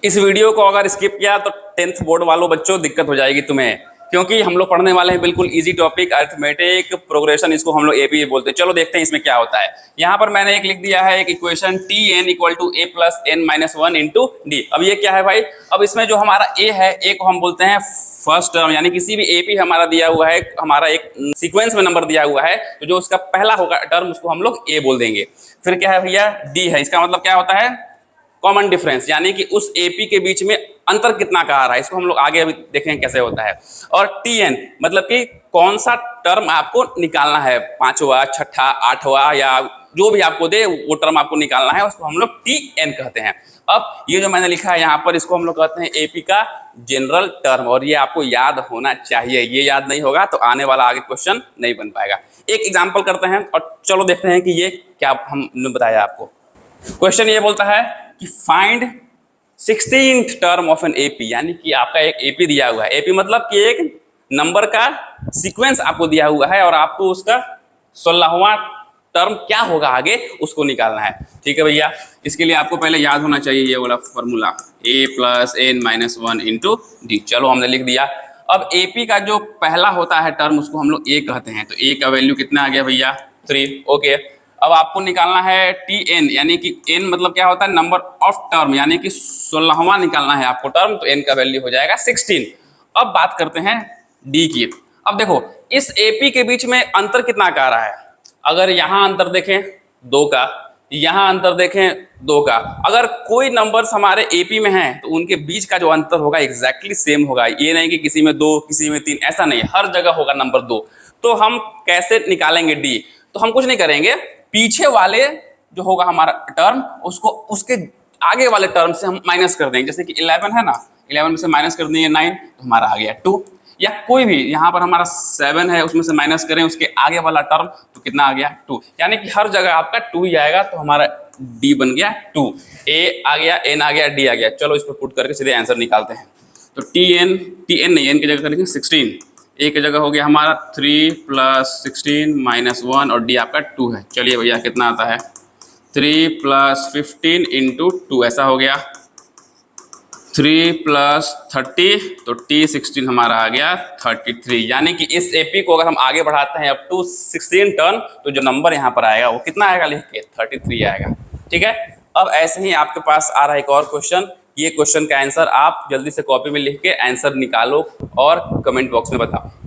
इस वीडियो को अगर स्किप किया तो 10th बोर्ड वालों बच्चों दिक्कत हो जाएगी तुम्हें, क्योंकि हम लोग पढ़ने वाले हैं बिल्कुल इजी टॉपिक अरिथमेटिक प्रोग्रेशन, इसको हम लोग एपी बोलते हैं। चलो देखते हैं इसमें क्या होता है। यहाँ पर मैंने एक लिख दिया है एक equation T N equal to A plus N minus one into D. अब ये क्या है भाई? अब इसमें जो हमारा ए है, ए को हम बोलते हैं फर्स्ट टर्म, यानी किसी भी एपी हमारा दिया हुआ है, हमारा एक सीक्वेंस में नंबर दिया हुआ है, तो जो उसका पहला होगा टर्म उसको हम लोग ए बोल देंगे। फिर क्या है भैया? डी है। इसका मतलब क्या होता है? कॉमन डिफरेंस, यानी कि उस एपी के बीच में अंतर कितना का आ रहा है, इसको हम लोग आगे अभी देखेंगे कैसे होता है। और टी एन मतलब कि कौन सा टर्म आपको निकालना है, पांचवा, छठा, आठवां या जो भी आपको दे वो टर्म आपको निकालना है, उसको हम लोग टी एन कहते हैं। अब ये जो मैंने लिखा है यहाँ पर, इसको हम लोग कहते हैं एपी का जनरल टर्म, और ये आपको याद होना चाहिए। ये याद नहीं होगा तो आने वाला आगे क्वेश्चन नहीं बन पाएगा। एक एग्जाम्पल करते हैं और चलो देखते हैं कि ये क्या हमने बताया आपको। क्वेश्चन ये बोलता है कि find 16th term of an AP, यानी कि आपका एक एपी दिया हुआ है। एपी मतलब कि एक नंबर का सीक्वेंस आपको दिया हुआ है और आपको उसका 16वां टर्म क्या होगा आगे उसको निकालना है। ठीक है भैया, इसके लिए आपको पहले याद होना चाहिए ये वाला formula, A plus N minus one into D. चलो हमने लिख दिया। अब एपी का जो पहला होता है टर्म उसको हम लोग ए कहते हैं, तो ए का वैल्यू कितना आ गया भैया? 3। ओके, अब आपको निकालना है टी एन, यानी कि एन मतलब क्या होता है? नंबर ऑफ टर्म, यानी कि 16वां निकालना है आपको टर्म, तो एन का वैल्यू हो जाएगा 16। अब बात करते हैं डी की। अब देखो इस एपी के बीच में अंतर कितना का आ रहा है। अगर यहाँ अंतर देखें 2 का, यहाँ अंतर देखें 2 का, अगर कोई नंबर्स हमारे एपी में हैं तो उनके बीच का जो अंतर होगा एग्जैक्टली सेम होगा। ये नहीं कि किसी में 2 किसी में 3, ऐसा नहीं, हर जगह होगा नंबर 2। तो हम कैसे निकालेंगे डी? तो हम कुछ नहीं करेंगे, पीछे वाले जो होगा हमारा टर्म उसको उसके आगे वाले टर्म से हम माइनस कर देंगे। जैसे कि 11 है ना, 11 में से माइनस कर देंगे 9, तो हमारा आ गया 2। या कोई भी यहाँ पर हमारा 7 है, उसमें से माइनस करें उसके आगे वाला टर्म, तो कितना आ गया? 2। यानी कि हर जगह आपका 2 ही आएगा, तो हमारा डी बन गया 2। ए आ गया, एन आ गया, डी आ गया। चलो इस पर पुट करके सीधे आंसर निकालते हैं। तो टी एन नहीं, एन की जगह करेंगे 16, ए की जगह हो गया हमारा 3 प्लस 16 माइनस 1 और डी आपका 2 है। चलिए भैया कितना आता है? 3 प्लस 15 इंटू 2, ऐसा हो गया 3 प्लस 30, तो टी 16 हमारा आ गया 33। यानी कि इस एपी को अगर हम आगे बढ़ाते हैं अप टू 16 टर्न, तो जो नंबर यहाँ पर आएगा वो कितना आएगा? लिख के 33 आएगा। ठीक है, अब ऐसे ही आपके पास आ रहा है एक और क्वेश्चन। ये क्वेश्चन का आंसर आप जल्दी से कॉपी में लिख के आंसर निकालो और कमेंट बॉक्स में बताओ।